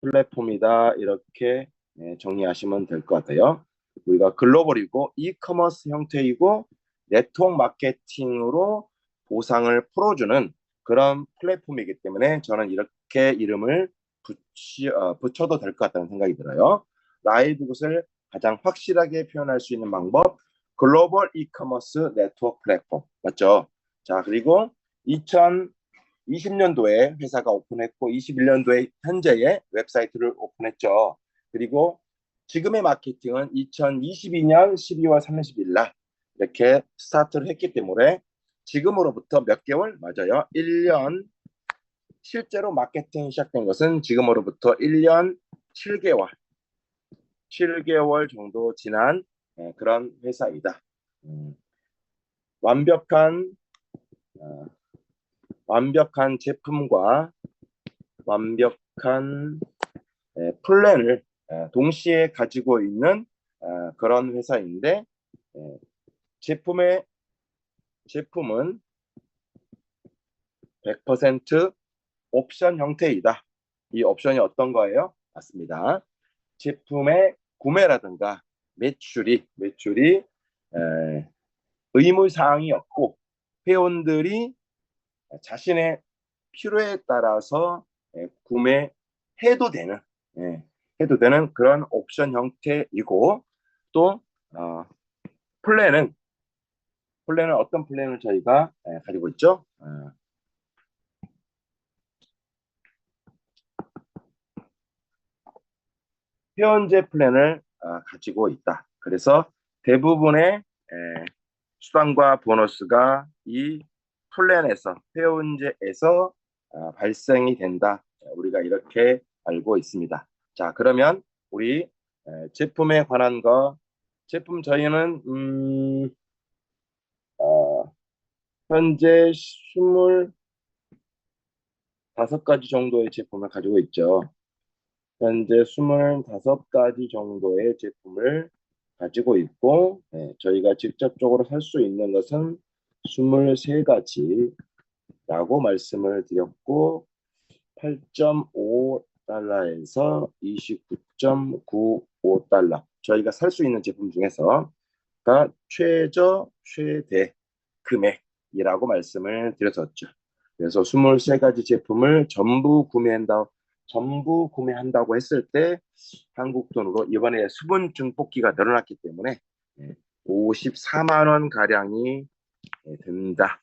플랫폼이다. 이렇게 정리하시면 될 것 같아요. 우리가 글로벌이고 이커머스 형태이고 네트워크 마케팅으로 보상을 풀어주는 그런 플랫폼이기 때문에 저는 이렇게 이름을 붙여도 될 것 같다는 생각이 들어요. 라이브 굿을 가장 확실하게 표현할 수 있는 방법, 글로벌 이커머스 네트워크 플랫폼. 맞죠? 자, 그리고 2020년도에 회사가 오픈했고 21년도에 현재의 웹사이트를 오픈했죠. 그리고 지금의 마케팅은 2022년 12월 30일 날 이렇게 스타트를 했기 때문에 지금으로부터 몇 개월? 맞아요. 1년, 실제로 마케팅이 시작된 것은 지금으로부터 1년 7개월, 7개월 정도 지난 그런 회사이다. 음, 완벽한 어, 완벽한 제품과 완벽한 플랜을 동시에 가지고 있는 그런 회사인데, 에, 제품은 100% 옵션 형태이다. 이 옵션이 어떤 거예요? 맞습니다. 제품의 구매라든가 매출이 의무 사항이 없고 회원들이 자신의 필요에 따라서 구매해도 되는 예, 해도 되는 그런 옵션 형태이고 또 어, 플랜은 어떤 플랜을 저희가 가지고 있죠? 회원제 플랜을 가지고 있다. 그래서 대부분의 수당과 보너스가 이 플랜에서 회원제에서 발생이 된다. 우리가 이렇게 알고 있습니다. 자, 그러면 우리 제품에 관한 거 제품 저희는 어, 현재 25가지 정도의 제품을 가지고 있죠. 현재 25가지 정도의 제품을 가지고 있고, 저희가 직접적으로 살 수 있는 것은 23가지라고 말씀을 드렸고, 8.5달러에서 29.95달러. 저희가 살 수 있는 제품 중에서 최대 금액이라고 말씀을 드렸었죠. 그래서 23가지 제품을 전부 구매한다고 했을 때 한국 돈으로 이번에 수분 증폭기가 늘어났기 때문에 54만 원 가량이 듭니다.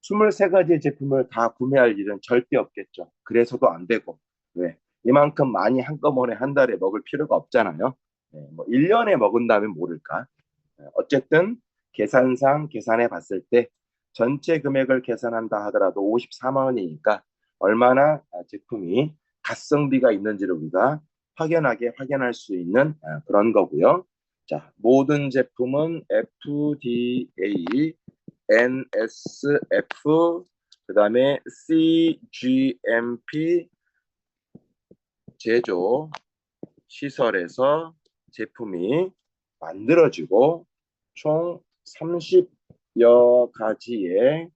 23가지 제품을 다 구매할 일은 절대 없겠죠. 그래서도 안 되고. 왜? 이만큼 많이 한꺼번에 한 달에 먹을 필요가 없잖아요. 뭐 1년에 먹은다면 모를까. 어쨌든 계산해 봤을 때 전체 금액을 계산한다 하더라도 54만 원이니까 얼마나 제품이 가성비가 있는지를 우리가 확연할 수 있는 그런 거고요. 자, 모든 제품은 FDA, NSF, 그다음에 CGMP 제조 시설에서 제품이 만들어지고 총 30여 가지의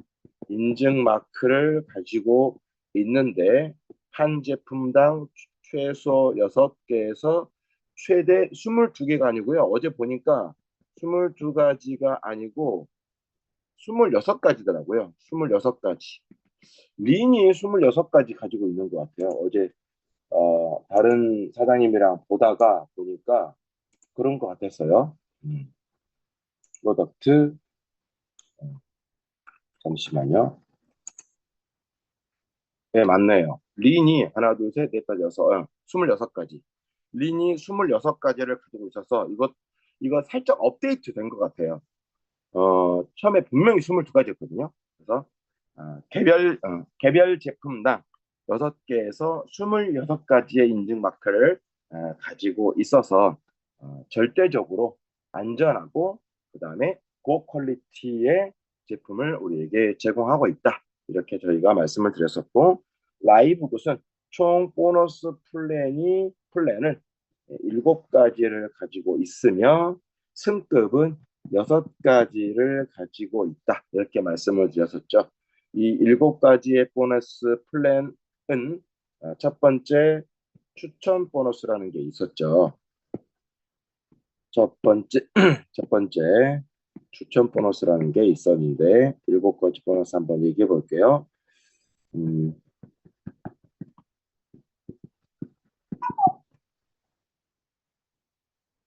인증 마크를 가지고 있는데 한 제품당 최소 6개에서 최대 22개가 아니고요. 어제 보니까 22가지가 아니고 26가지더라고요. 26가지. 린이 26가지 가지고 있는 것 같아요. 어제 다른 사장님이랑 보니까 그런 것 같았어요. 프로덕트, 잠시만요. 네, 맞네요. 린이 하나, 둘, 셋, 넷, 다섯, 여섯, 26가지. 린이 26가지를 가지고 있어서 이거 살짝 업데이트 된 것 같아요. 처음에 분명히 22가지였거든요. 그래서 개별 제품당 6개에서 26가지의 인증 마크를 가지고 있어서 절대적으로 안전하고 그다음에 고퀄리티의 제품을 우리에게 제공하고 있다. 이렇게 저희가 말씀을 드렸었고 라이브 굿은 총 보너스 플랜을 7가지를 가지고 있으며 승급은 6가지를 가지고 있다. 이렇게 말씀을 드렸었죠. 이 7가지의 보너스 플랜은 첫 번째 추천 보너스라는 게 있었죠. 첫 번째, 첫 번째 추천 보너스라는 게 있었는데 7가지 보너스 한번 얘기해 볼게요. 음,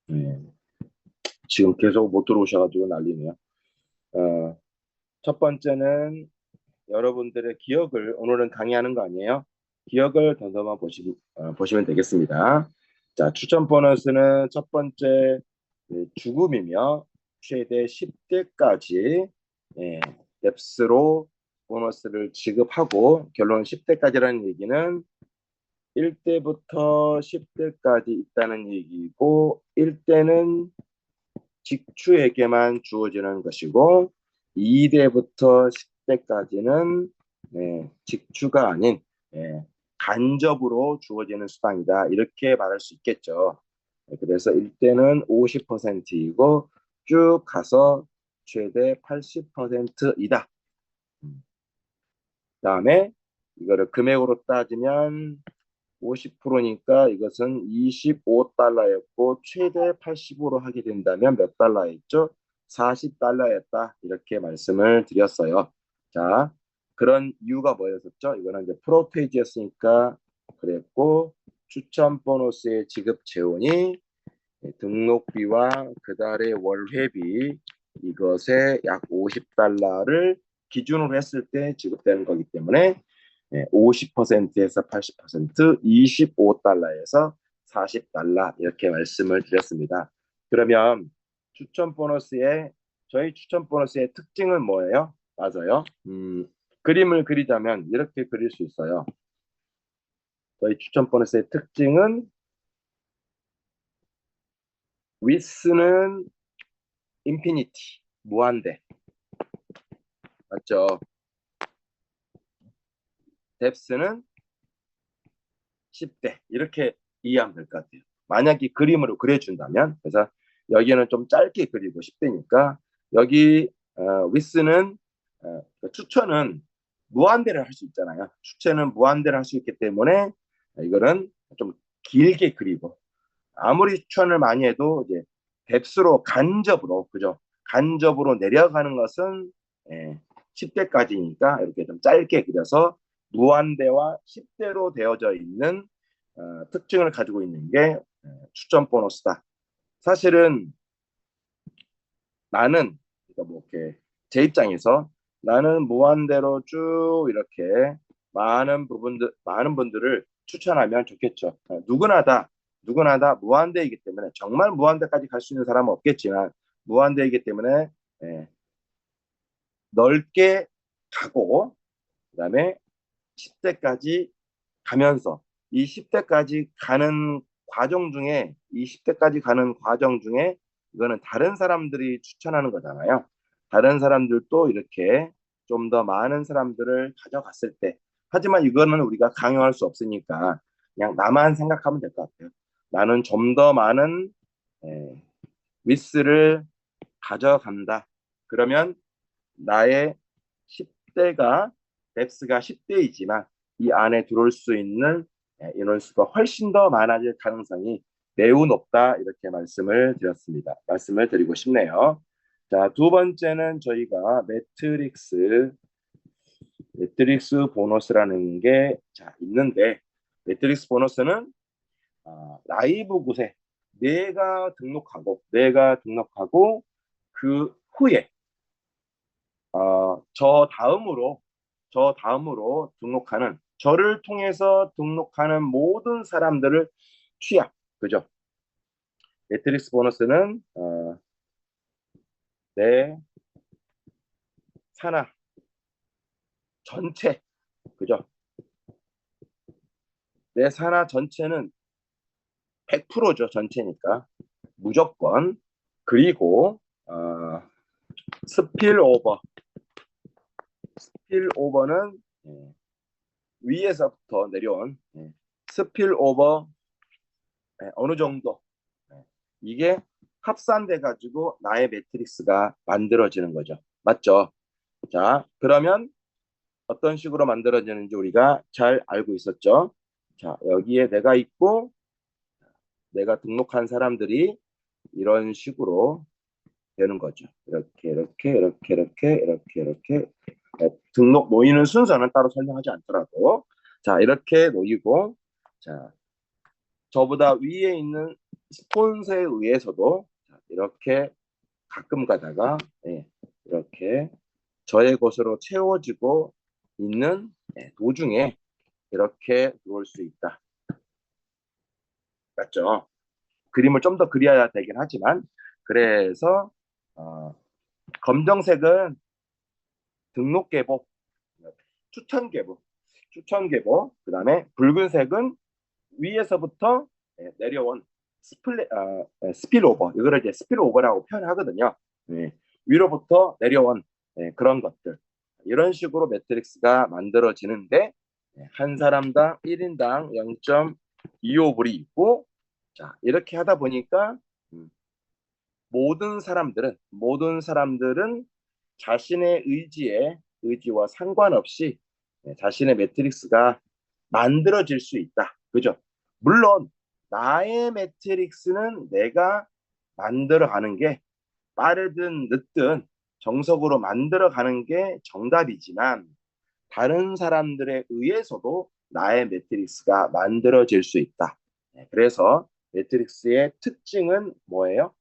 네. 지금 계속 못 들어오셔가지고 난리네요. 어, 첫 번째는 여러분들의 기억을 오늘은 강의하는 거 아니에요? 기억을 더듬어 보시면 되겠습니다. 자, 추천 보너스는 첫 번째 죽음이며 최대 10대까지 랩스로 보너스를 지급하고 결론 10대까지라는 얘기는 1대부터 10대까지 있다는 얘기고 1대는 직추에게만 주어지는 것이고 2대부터 10대까지는 직추가 아닌 간접으로 주어지는 수당이다. 이렇게 말할 수 있겠죠. 그래서 1대는 50%이고 쭉 가서 최대 80%이다. 그다음에 이거를 금액으로 따지면 50%니까 이것은 25달러였고 최대 80으로 하게 된다면 몇 달러였죠? 40달러였다. 이렇게 말씀을 드렸어요. 자, 그런 이유가 뭐였었죠? 이거는 이제 프로페이지였으니까 그랬고 추천 보너스의 지급 재원이 등록비와 그달의 월회비 이것에 약 50달러를 기준으로 했을 때 지급되는 거기 때문에 50%에서 80%, 25달러에서 40달러 이렇게 말씀을 드렸습니다. 그러면 추천 보너스의 저희 추천 보너스의 특징은 뭐예요? 맞아요. 그림을 그리자면 이렇게 그릴 수 있어요. 저희 추천 보너스의 특징은 위스는 인피니티 무한대 맞죠? 뎁스는 10대 이렇게 이해하면 될 것 같아요. 만약에 그림으로 그려준다면 그래서 여기는 좀 짧게 그리고 10대니까 여기 위스는 추천은 무한대를 할 수 있잖아요. 추천은 무한대를 할 수 있기 때문에 이거는 좀 길게 그리고 아무리 추천을 많이 해도 이제 뎁스로 간접으로 그죠? 간접으로 내려가는 것은 10대까지니까 이렇게 좀 짧게 그려서 무한대와 10대로 되어져 있는 특징을 가지고 있는 게 추천 보너스다. 사실은 나는 그러니까 뭐 이렇게 제 입장에서 나는 무한대로 쭉 이렇게 많은 분들을 추천하면 좋겠죠. 누구나 다 무한대이기 때문에 정말 무한대까지 갈 수 있는 사람은 없겠지만 무한대이기 때문에 예, 넓게 가고 그다음에 10대까지 가면서 이 10대까지 가는 과정 중에 이거는 다른 사람들이 추천하는 거잖아요. 다른 사람들도 이렇게 좀 더 많은 사람들을 가져갔을 때 하지만 이거는 우리가 강요할 수 없으니까 그냥 나만 생각하면 될 것 같아요. 나는 좀 더 많은 위스를 가져간다. 그러면 나의 10대가 뎁스가 10대이지만 이 안에 들어올 수 있는 인원수가 훨씬 더 많아질 가능성이 매우 높다 이렇게 말씀을 드리고 싶네요. 자, 두 번째는 저희가 매트릭스 보너스라는 게 있는데 매트릭스 보너스는 라이브 곳에 내가 등록하고 그 후에 저 다음으로 등록하는 저를 통해서 등록하는 모든 사람들을 취합 그죠? 매트릭스 보너스는 내 산하 전체 그죠? 내 산하 전체는 100%죠 전체니까 무조건 그리고 스필오버 스필오버는 위에서부터 내려온 스필오버 어느 정도 이게 합산돼 가지고 나의 매트릭스가 만들어지는 거죠. 맞죠? 자, 그러면 어떤 식으로 만들어지는지 우리가 잘 알고 있었죠. 자, 여기에 내가 있고 내가 등록한 사람들이 이런 식으로 되는 거죠. 이렇게. 등록 놓이는 순서는 따로 설명하지 않더라도 자, 이렇게 놓이고 자, 저보다 위에 있는 스폰서에 의해서도 이렇게 가끔 가다가 이렇게 저의 것으로 채워지고 있는 도중에 이렇게 들어올 수 있다. 맞죠? 그림을 좀 더 그려야 되긴 하지만 그래서 검정색은 등록 계보, 추천 계보, 그 다음에 붉은색은 위에서부터 내려온 스필오버, 이거를 이제 스필오버라고 표현하거든요. 예, 위로부터 내려온 그런 것들. 이런 식으로 매트릭스가 만들어지는데 한 사람당 1인당 0.25불이 있고 자, 이렇게 하다 보니까 모든 사람들은 자신의 의지와 상관없이 자신의 매트릭스가 만들어질 수 있다. 그죠? 물론 나의 매트릭스는 내가 만들어가는 게 빠르든 늦든 정석으로 만들어가는 게 정답이지만 다른 사람들에 의해서도 나의 매트릭스가 만들어질 수 있다. 그래서 매트릭스의 특징은 뭐예요?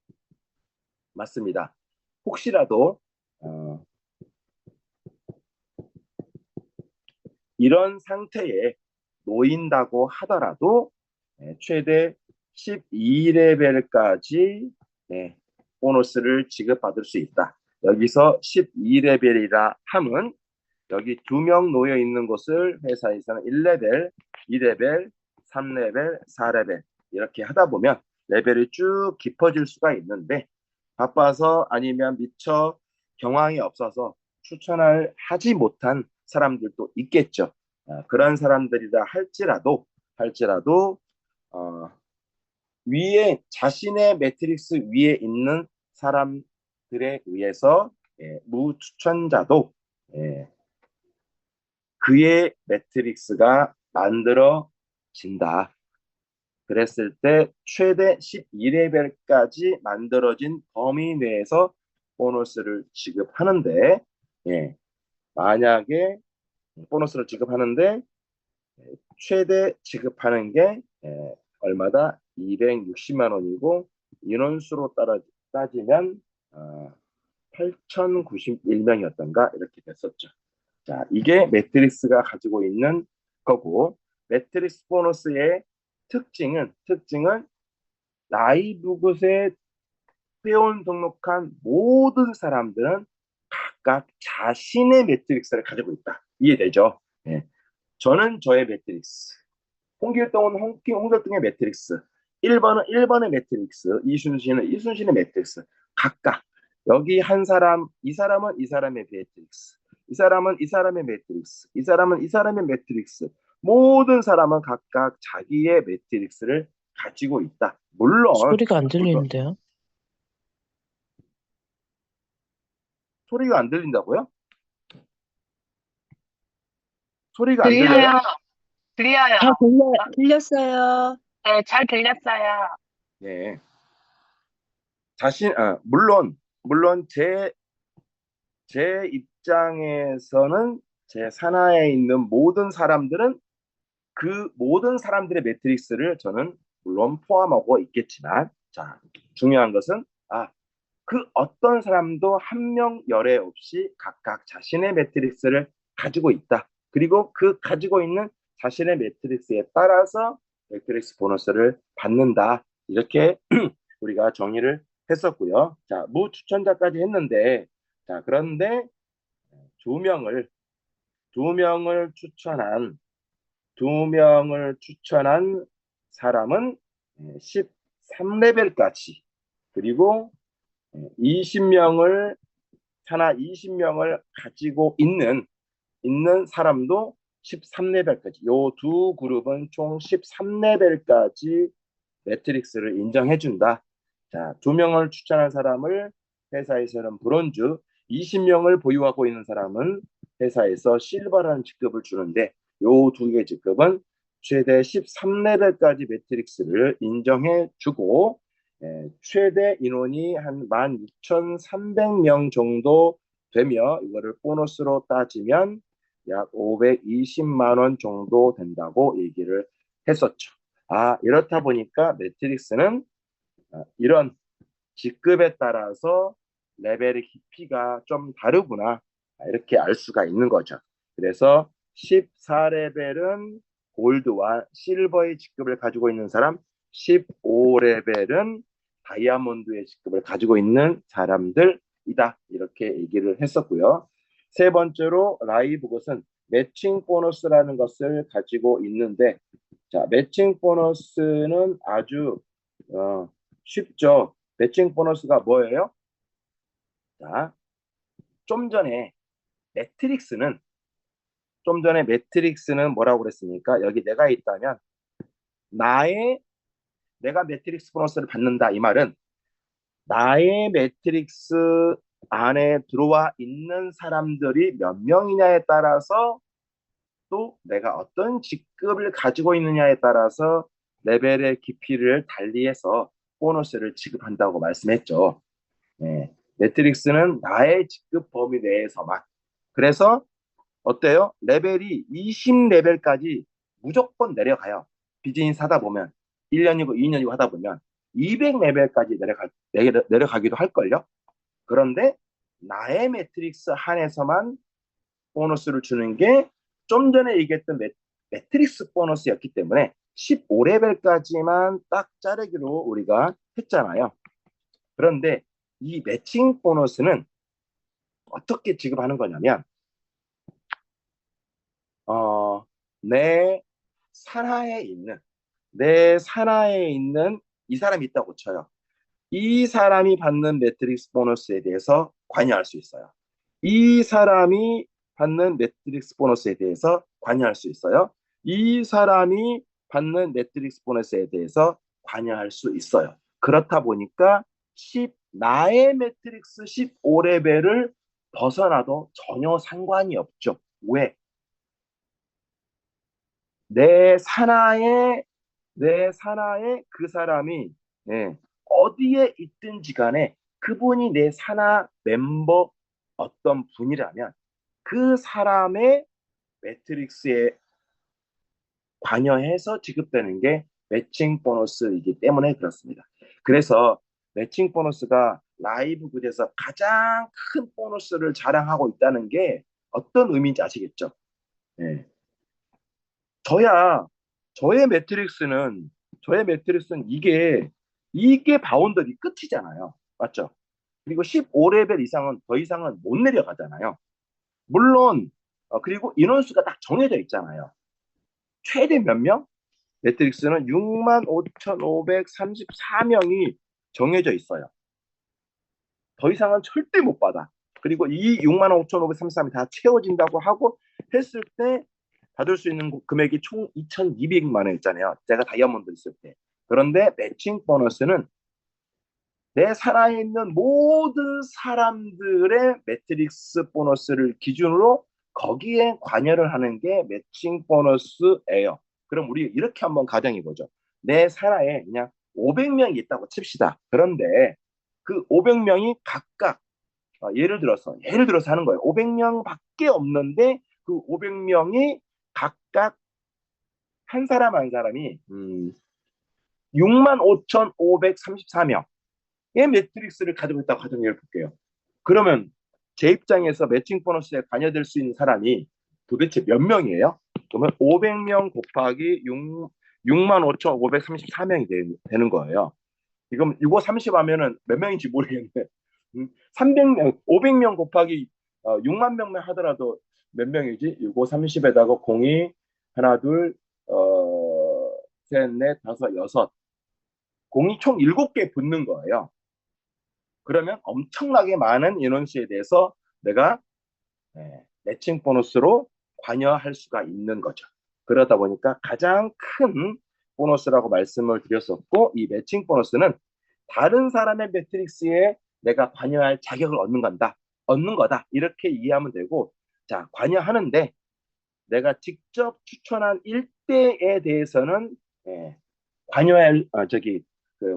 맞습니다. 혹시라도 이런 상태에 놓인다고 하더라도 최대 12레벨까지 보너스를 지급받을 수 있다. 여기서 12레벨이라 함은 여기 2명 놓여 있는 곳을 회사에서는 1레벨, 2레벨, 3레벨, 4레벨 이렇게 하다 보면 레벨이 쭉 깊어질 수가 있는데 바빠서 아니면 미처 경황이 없어서 추천을 하지 못한 사람들도 있겠죠. 그런 사람들이라 할지라도 어, 위에 자신의 매트릭스 위에 있는 사람들에 의해서 무추천자도 그의 매트릭스가 만들어진다. 그랬을 때 최대 12레벨까지 만들어진 범위 내에서 보너스를 지급하는데 만약에 보너스를 지급하는데 최대 지급하는 게 얼마다? 260만 원이고 인원수로 따지면 8,091명이었던가 이렇게 됐었죠. 자, 이게 매트릭스가 가지고 있는 거고 매트릭스 보너스의 특징은 라이브굿에 회원 등록한 모든 사람들은 각각 자신의 매트릭스를 가지고 있다. 이해되죠? 저는 저의 매트릭스, 홍길동의 매트릭스, 1번은 1번의 매트릭스, 이순신의 매트릭스. 각각 여기 한 사람, 이 사람은 이 사람의 매트릭스, 이 사람은 이 사람의 매트릭스, 이 사람은 이 사람의 매트릭스. 모든 사람은 각각 자기의 매트릭스를 가지고 있다. 소리가 안 들리는데요? 소리가 안 들린다고요? 소리가 안 들려요? 들려요. 들려요. 잘 들렸어요. 네, 잘 들렸어요. 네. 물론 제 입장에서는 제 산하에 있는 모든 사람들은 그 모든 사람들의 매트릭스를 저는 물론 포함하고 있겠지만, 자, 중요한 것은, 그 어떤 사람도 한 명 열애 없이 각각 자신의 매트릭스를 가지고 있다. 그리고 그 가지고 있는 자신의 매트릭스에 따라서 매트릭스 보너스를 받는다. 이렇게 우리가 정의를 했었고요. 자, 무추천자까지 했는데, 자, 그런데 두 명을, 두 명을 추천한, 두 명을 추천한 사람은 13레벨까지, 그리고 20명을, 하나 20명을 가지고 있는 사람도 13레벨까지, 요 두 그룹은 총 13레벨까지 매트릭스를 인정해준다. 자, 2명을 추천한 사람을 회사에서는 브론즈, 20명을 보유하고 있는 사람은 회사에서 실버라는 직급을 주는데 요 두 개 직급은 최대 13레벨까지 매트릭스를 인정해주고 최대 인원이 한 16,300명 정도 되며 이거를 보너스로 따지면 약 520만 원 정도 된다고 얘기를 했었죠. 이렇다 보니까 매트릭스는 이런 직급에 따라서 레벨의 깊이가 좀 다르구나 이렇게 알 수가 있는 거죠. 그래서 14레벨은 골드와 실버의 직급을 가지고 있는 사람, 15레벨은 다이아몬드의 직급을 가지고 있는 사람들이다 이렇게 얘기를 했었고요. 세 번째로 라이브 것은 매칭 보너스라는 것을 가지고 있는데, 자, 매칭 보너스는 아주 쉽죠. 매칭 보너스가 뭐예요? 자, 좀 전에 매트릭스는 뭐라고 그랬습니까? 여기 내가 있다면 내가 매트릭스 보너스를 받는다 이 말은 나의 매트릭스 안에 들어와 있는 사람들이 몇 명이냐에 따라서 또 내가 어떤 직급을 가지고 있느냐에 따라서 레벨의 깊이를 달리해서 보너스를 지급한다고 말씀했죠. 네. 매트릭스는 나의 직급 범위 내에서만. 그래서 어때요? 레벨이 20레벨까지 무조건 내려가요. 비즈니스 하다 보면 1년이고 2년이고 하다 보면 200레벨까지 내려가기도 할걸요. 그런데 나의 매트릭스 한에서만 보너스를 주는 게 좀 전에 얘기했던 매트릭스 보너스였기 때문에 15레벨까지만 딱 자르기로 우리가 했잖아요. 그런데 이 매칭 보너스는 어떻게 지급하는 거냐면 내 산하에 있는 이 사람이 있다고 쳐요. 이 사람이 받는 매트릭스 보너스에 대해서 관여할 수 있어요. 이 사람이 받는 매트릭스 보너스에 대해서 관여할 수 있어요. 이 사람이 받는 매트릭스 보너스에 대해서 관여할 수 있어요. 그렇다 보니까 나의 매트릭스 15레벨을 벗어나도 전혀 상관이 없죠. 왜? 내 산하에 그 사람이 어디에 있든지 간에 그분이 내 산하 멤버 어떤 분이라면 그 사람의 매트릭스에 관여해서 지급되는 게 매칭 보너스이기 때문에 그렇습니다. 그래서 매칭 보너스가 라이브 굿에서 가장 큰 보너스를 자랑하고 있다는 게 어떤 의미인지 아시겠죠? 네. 저의 매트릭스는 이게 바운더리 끝이잖아요. 맞죠? 그리고 15레벨 이상은 더 이상은 못 내려가잖아요. 물론 그리고 인원수가 딱 정해져 있잖아요. 최대 몇 명? 매트릭스는 65,534명이 정해져 있어요. 더 이상은 절대 못 받아. 그리고 이 65,533이 다 채워진다고 하고 했을 때 받을 수 있는 금액이 총 2,200만 원이잖아요. 제가 다이아몬드 있을 때. 그런데 매칭 보너스는 내 산하에 있는 모든 사람들의 매트릭스 보너스를 기준으로 거기에 관여를 하는 게 매칭 보너스예요. 그럼 우리 이렇게 한번 가정해 보죠. 내 산하에 그냥 500명이 있다고 칩시다. 그런데 그 500명이 각각 예를 들어서 하는 거예요. 500명밖에 없는데 그 500명이 각각 한 사람 한 사람이 65,534명의 매트릭스를 가지고 있다고 가정해 볼게요. 그러면 제 입장에서 매칭 보너스에 관여될 수 있는 사람이 도대체 몇 명이에요? 그러면 500명 곱하기 65,534명이 되는 거예요. 지금 이거 30 하면은 몇 명인지 모르겠는데 300명, 500명 곱하기 6만 명만 하더라도 몇 명이지? 이거 30에다가 02, 하나, 둘, 셋, 넷, 다섯, 여섯. 공이 총 7개 붙는 거예요. 그러면 엄청나게 많은 인원수에 대해서 내가 매칭 보너스로 관여할 수가 있는 거죠. 그러다 보니까 가장 큰 보너스라고 말씀을 드렸었고, 이 매칭 보너스는 다른 사람의 매트릭스에 내가 관여할 자격을 얻는 거다. 이렇게 이해하면 되고, 자, 관여하는데 내가 직접 추천한 1대에 대해서는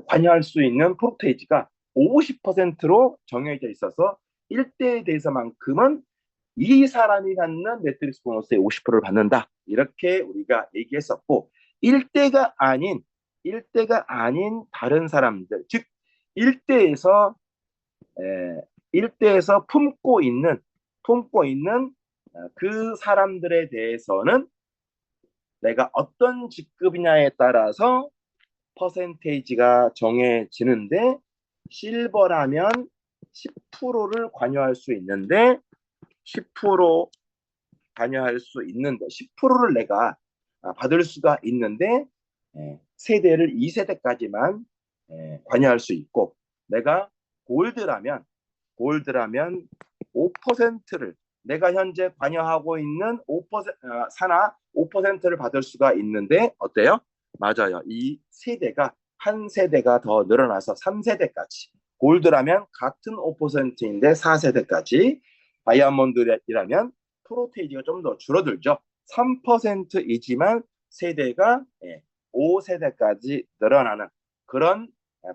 관여할 수 있는 프로테이지가 50%로 정해져 있어서 1대에 대해서만큼은 이 사람이 갖는 매트릭스 보너스의 50%를 받는다. 이렇게 우리가 얘기했었고, 1대가 아닌 다른 사람들, 즉 1대에서 품고 있는 그 사람들에 대해서는 내가 어떤 직급이냐에 따라서 퍼센테이지가 정해지는데, 실버라면 10%를 관여할 수 있는데 10% 관여할 수 있는데 10%를 내가 받을 수가 있는데 세대를 2세대까지만 관여할 수 있고, 내가 골드라면 5%를 내가 현재 관여하고 있는 5% 산하 5%를 받을 수가 있는데 어때요? 맞아요. 이 세대가 한 세대가 더 늘어나서 3세대까지, 골드라면 같은 5%인데 4세대까지, 다이아몬드라면 프로테이지가 좀 더 줄어들죠. 3%이지만 세대가 5세대까지 늘어나는 그런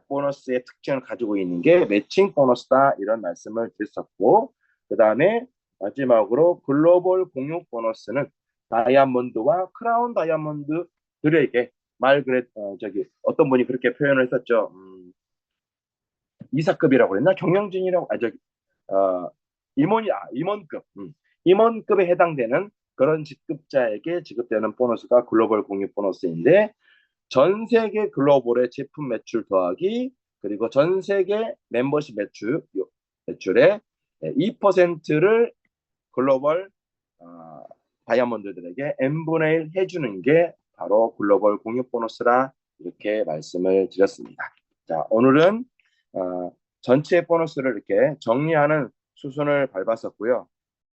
보너스의 특징을 가지고 있는 게 매칭 보너스다, 이런 말씀을 드렸었고, 그 다음에 마지막으로 글로벌 공유 보너스는 다이아몬드와 크라운 다이아몬드들에게 어떤 분이 그렇게 표현을 했었죠. 이사급이라고 그랬나? 경영진이라고, 임원급. 임원급에 해당되는 그런 직급자에게 지급되는 보너스가 글로벌 공유 보너스인데, 전 세계 글로벌의 제품 매출 더하기 그리고 전 세계 멤버십 매출의 2%를 글로벌 다이아몬드들에게 n분의 1 해주는 게 바로 글로벌 공유 보너스라, 이렇게 말씀을 드렸습니다. 자, 오늘은 전체 보너스를 이렇게 정리하는 수순을 밟았었고요.